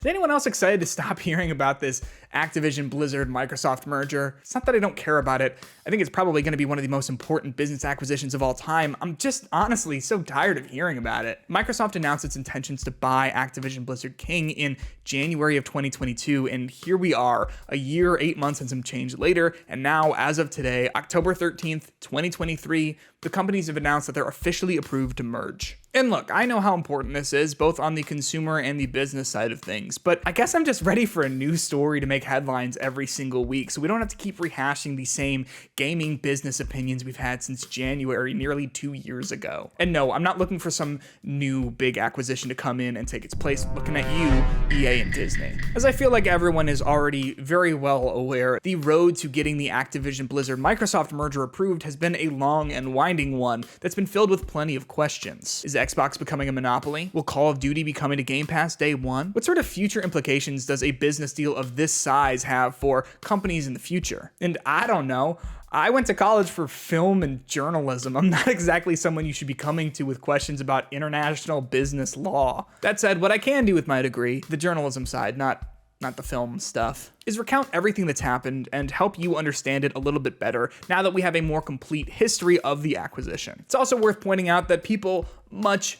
Is anyone else excited to stop hearing about this Activision Blizzard Microsoft merger? It's not that I don't care about it. I think it's probably going to be one of the most important business acquisitions of all time. I'm just honestly so tired of hearing about it. Microsoft announced its intentions to buy Activision Blizzard King in January of 2022, and here we are, a year, 8 months and some change later, and now, as of today, October 13th, 2023, the companies have announced that they're officially approved to merge. And look, I know how important this is, both on the consumer and the business side of things, but I guess I'm just ready for a new story to make headlines every single week, so we don't have to keep rehashing the same gaming business opinions we've had since January, nearly 2 years ago. And no, I'm not looking for some new big acquisition to come in and take its place. Looking at you, EA and Disney. As I feel like everyone is already very well aware, the road to getting the Activision Blizzard Microsoft merger approved has been a long and winding one that's been filled with plenty of questions. Is Xbox becoming a monopoly? Will Call of Duty be coming to Game Pass day one? What sort of future implications does a business deal of this size have for companies in the future? And I don't know. I went to college for film and journalism. I'm not exactly someone you should be coming to with questions about international business law. That said, what I can do with my degree, the journalism side, not the film stuff, is recount everything that's happened and help you understand it a little bit better now that we have a more complete history of the acquisition. It's also worth pointing out that people much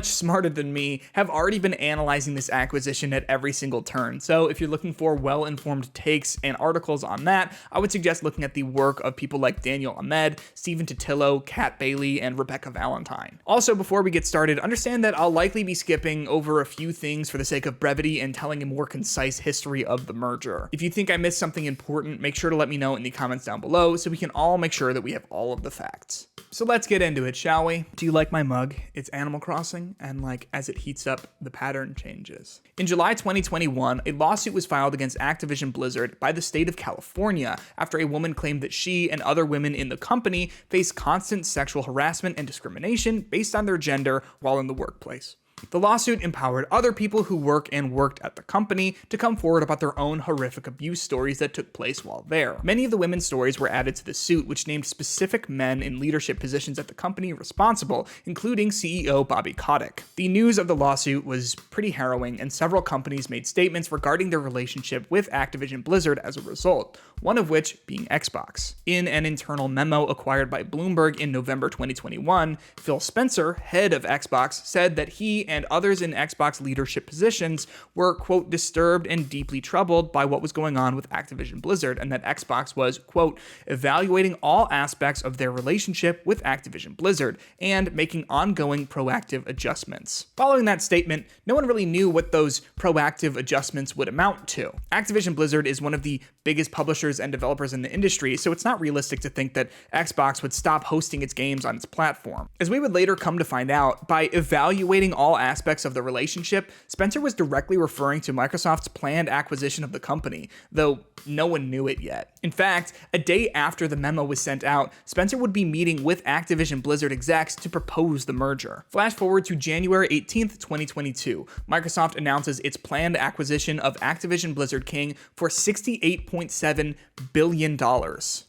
smarter than me have already been analyzing this acquisition at every single turn. So if you're looking for well-informed takes and articles on that, I would suggest looking at the work of people like Daniel Ahmed, Stephen Totillo, Kat Bailey, and Rebecca Valentine. Also, before we get started, understand that I'll likely be skipping over a few things for the sake of brevity and telling a more concise history of the merger. If you think I missed something important, make sure to let me know in the comments down below so we can all make sure that we have all of the facts. So let's get into it, shall we? Do you like my mug? It's Animal Crossing, and like as it heats up, the pattern changes. In July 2021, a lawsuit was filed against Activision Blizzard by the state of California after a woman claimed that she and other women in the company face constant sexual harassment and discrimination based on their gender while in the workplace. The lawsuit empowered other people who work and worked at the company to come forward about their own horrific abuse stories that took place while there. Many of the women's stories were added to the suit, which named specific men in leadership positions at the company responsible, including CEO Bobby Kotick. The news of the lawsuit was pretty harrowing, and several companies made statements regarding their relationship with Activision Blizzard as a result, one of which being Xbox. In an internal memo acquired by Bloomberg in November 2021, Phil Spencer, head of Xbox, said that he and others in Xbox leadership positions were, quote, disturbed and deeply troubled by what was going on with Activision Blizzard, and that Xbox was, quote, evaluating all aspects of their relationship with Activision Blizzard and making ongoing proactive adjustments. Following that statement, no one really knew what those proactive adjustments would amount to. Activision Blizzard is one of the biggest publishers and developers in the industry, so it's not realistic to think that Xbox would stop hosting its games on its platform. As we would later come to find out, by evaluating all aspects of the relationship, Spencer was directly referring to Microsoft's planned acquisition of the company, though no one knew it yet. In fact, a day after the memo was sent out, Spencer would be meeting with Activision Blizzard execs to propose the merger. Flash forward to January 18th, 2022. Microsoft announces its planned acquisition of Activision Blizzard King for $68.7 billion.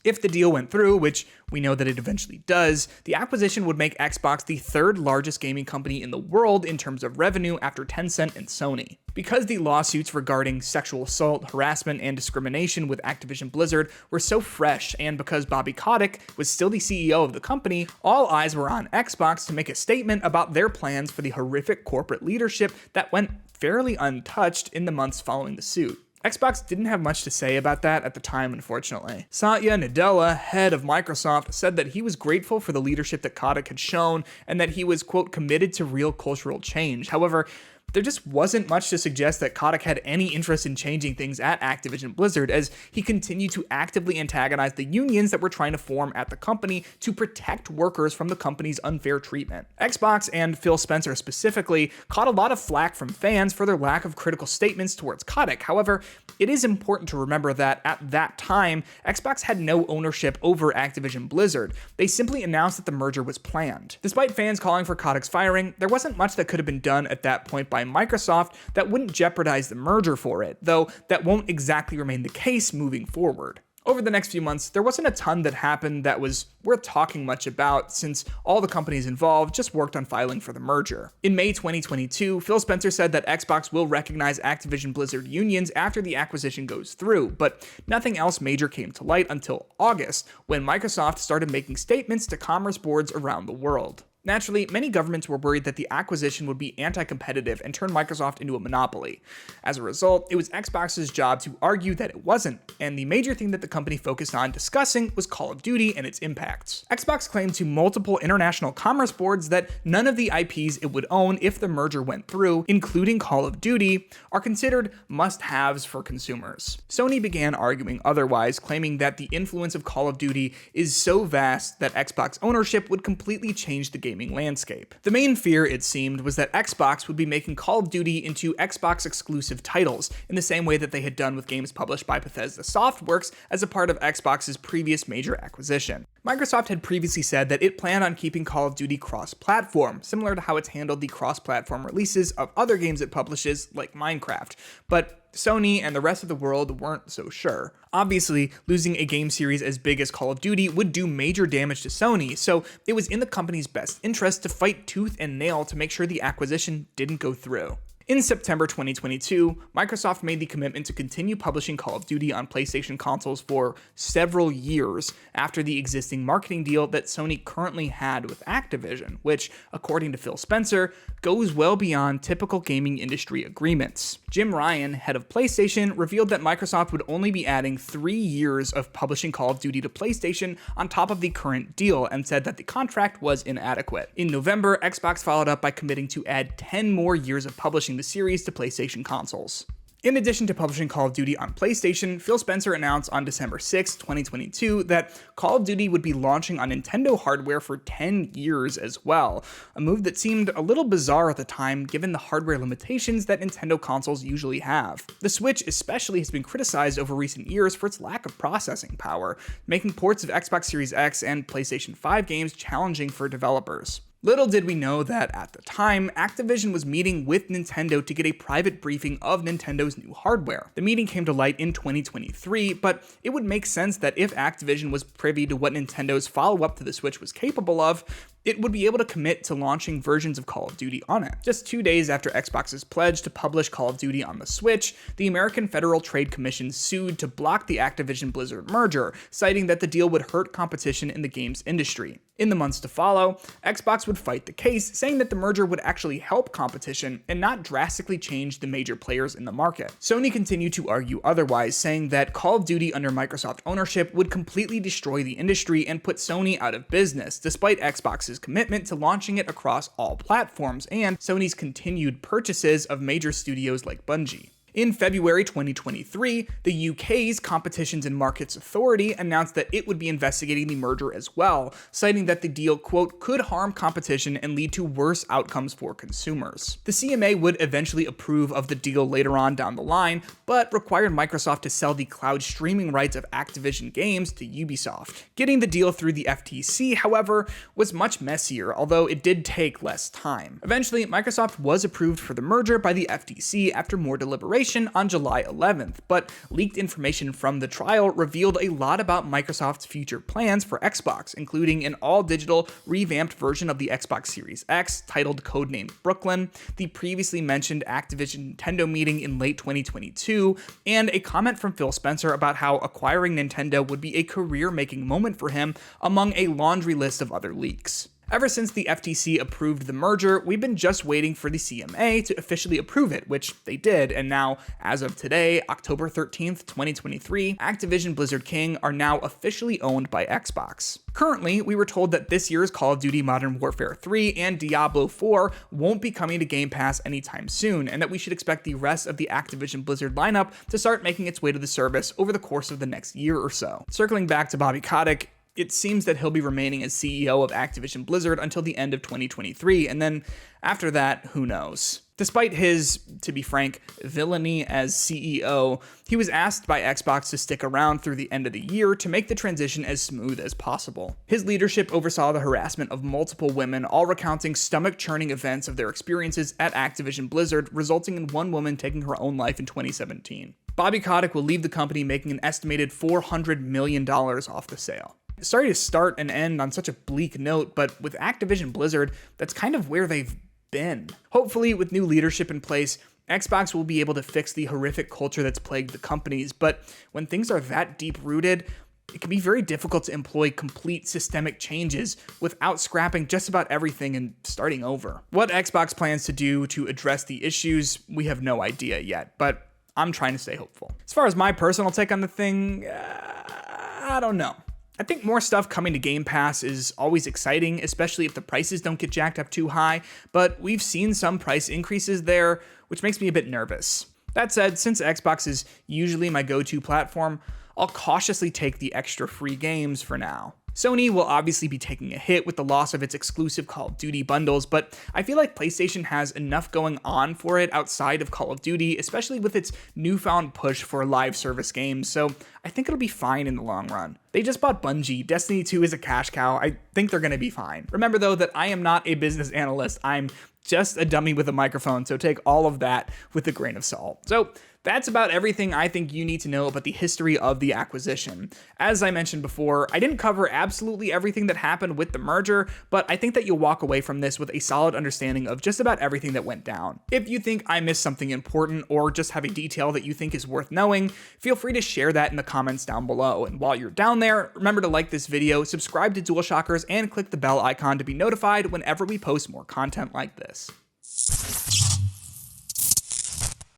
If the deal went through, which we know that it eventually does, the acquisition would make Xbox the third largest gaming company in the world in terms of revenue after Tencent and Sony. Because the lawsuits regarding sexual assault, harassment, and discrimination with Activision Blizzard were so fresh, and because Bobby Kotick was still the CEO of the company, all eyes were on Xbox to make a statement about their plans for the horrific corporate leadership that went fairly untouched in the months following the suit. Xbox didn't have much to say about that at the time, unfortunately. Satya Nadella, head of Microsoft, said that he was grateful for the leadership that Kotick had shown and that he was, quote, committed to real cultural change. However, there just wasn't much to suggest that Kotick had any interest in changing things at Activision Blizzard, as he continued to actively antagonize the unions that were trying to form at the company to protect workers from the company's unfair treatment. Xbox, and Phil Spencer specifically, caught a lot of flack from fans for their lack of critical statements towards Kotick. However, it is important to remember that at that time, Xbox had no ownership over Activision Blizzard. They simply announced that the merger was planned. Despite fans calling for Kotick's firing, there wasn't much that could have been done at that point by Microsoft that wouldn't jeopardize the merger for it, though that won't exactly remain the case moving forward. Over the next few months, there wasn't a ton that happened that was worth talking much about, since all the companies involved just worked on filing for the merger. In May 2022, Phil Spencer said that Xbox will recognize Activision Blizzard unions after the acquisition goes through, but nothing else major came to light until August, when Microsoft started making statements to commerce boards around the world. Naturally, many governments were worried that the acquisition would be anti-competitive and turn Microsoft into a monopoly. As a result, it was Xbox's job to argue that it wasn't, and the major thing that the company focused on discussing was Call of Duty and its impacts. Xbox claimed to multiple international commerce boards that none of the IPs it would own if the merger went through, including Call of Duty, are considered must-haves for consumers. Sony began arguing otherwise, claiming that the influence of Call of Duty is so vast that Xbox ownership would completely change the gaming landscape. The main fear, it seemed, was that Xbox would be making Call of Duty into Xbox exclusive titles, in the same way that they had done with games published by Bethesda Softworks as a part of Xbox's previous major acquisition. Microsoft had previously said that it planned on keeping Call of Duty cross-platform, similar to how it's handled the cross-platform releases of other games it publishes, like Minecraft, but Sony and the rest of the world weren't so sure. Obviously, losing a game series as big as Call of Duty would do major damage to Sony, so it was in the company's best interest to fight tooth and nail to make sure the acquisition didn't go through. In September 2022, Microsoft made the commitment to continue publishing Call of Duty on PlayStation consoles for several years after the existing marketing deal that Sony currently had with Activision, which, according to Phil Spencer, goes well beyond typical gaming industry agreements. Jim Ryan, head of PlayStation, revealed that Microsoft would only be adding 3 years of publishing Call of Duty to PlayStation on top of the current deal, and said that the contract was inadequate. In November, Xbox followed up by committing to add 10 more years of publishing the series to PlayStation consoles. In addition to publishing Call of Duty on PlayStation, Phil Spencer announced on December 6, 2022 that Call of Duty would be launching on Nintendo hardware for 10 years as well, a move that seemed a little bizarre at the time given the hardware limitations that Nintendo consoles usually have. The Switch especially has been criticized over recent years for its lack of processing power, making ports of Xbox Series X and PlayStation 5 games challenging for developers. Little did we know that, at the time, Activision was meeting with Nintendo to get a private briefing of Nintendo's new hardware. The meeting came to light in 2023, but it would make sense that if Activision was privy to what Nintendo's follow-up to the Switch was capable of, it would be able to commit to launching versions of Call of Duty on it. Just 2 days after Xbox's pledge to publish Call of Duty on the Switch, the American Federal Trade Commission sued to block the Activision Blizzard merger, citing that the deal would hurt competition in the games industry. In the months to follow, Xbox would fight the case, saying that the merger would actually help competition and not drastically change the major players in the market. Sony continued to argue otherwise, saying that Call of Duty under Microsoft ownership would completely destroy the industry and put Sony out of business, despite Xbox's commitment to launching it across all platforms and Sony's continued purchases of major studios like Bungie. In February 2023, the UK's Competitions and Markets Authority announced that it would be investigating the merger as well, citing that the deal, quote, could harm competition and lead to worse outcomes for consumers. The CMA would eventually approve of the deal later on down the line, but required Microsoft to sell the cloud streaming rights of Activision games to Ubisoft. Getting the deal through the FTC, however, was much messier, although it did take less time. Eventually, Microsoft was approved for the merger by the FTC after more deliberation on July 11th, but leaked information from the trial revealed a lot about Microsoft's future plans for Xbox, including an all-digital, revamped version of the Xbox Series X titled codenamed Brooklyn, the previously mentioned Activision Nintendo meeting in late 2022, and a comment from Phil Spencer about how acquiring Nintendo would be a career-making moment for him, among a laundry list of other leaks. Ever since the FTC approved the merger, we've been just waiting for the CMA to officially approve it, which they did, and now, as of today, October 13th, 2023, Activision Blizzard King are now officially owned by Xbox. Currently, we were told that this year's Call of Duty Modern Warfare 3 and Diablo 4 won't be coming to Game Pass anytime soon, and that we should expect the rest of the Activision Blizzard lineup to start making its way to the service over the course of the next year or so. Circling back to Bobby Kotick, it seems that he'll be remaining as CEO of Activision Blizzard until the end of 2023, and then after that, who knows? Despite his, to be frank, villainy as CEO, he was asked by Xbox to stick around through the end of the year to make the transition as smooth as possible. His leadership oversaw the harassment of multiple women, all recounting stomach-churning events of their experiences at Activision Blizzard, resulting in one woman taking her own life in 2017. Bobby Kotick will leave the company making an estimated $400 million off the sale. Sorry to start and end on such a bleak note, but with Activision Blizzard, that's kind of where they've been. Hopefully, with new leadership in place, Xbox will be able to fix the horrific culture that's plagued the companies, but when things are that deep-rooted, it can be very difficult to employ complete systemic changes without scrapping just about everything and starting over. What Xbox plans to do to address the issues, we have no idea yet, but I'm trying to stay hopeful. As far as my personal take on the thing, I don't know. I think more stuff coming to Game Pass is always exciting, especially if the prices don't get jacked up too high, but we've seen some price increases there, which makes me a bit nervous. That said, since Xbox is usually my go-to platform, I'll cautiously take the extra free games for now. Sony will obviously be taking a hit with the loss of its exclusive Call of Duty bundles, but I feel like PlayStation has enough going on for it outside of Call of Duty, especially with its newfound push for live service games, so I think it'll be fine in the long run. They just bought Bungie. Destiny 2 is a cash cow. I think they're gonna be fine. Remember though that I am not a business analyst. I'm just a dummy with a microphone, so take all of that with a grain of salt. So that's about everything I think you need to know about the history of the acquisition. As I mentioned before, I didn't cover absolutely everything that happened with the merger, but I think that you'll walk away from this with a solid understanding of just about everything that went down. If you think I missed something important or just have a detail that you think is worth knowing, feel free to share that in the comments down below. And while you're down there, remember to like this video, subscribe to DualShockers, and click the bell icon to be notified whenever we post more content like this.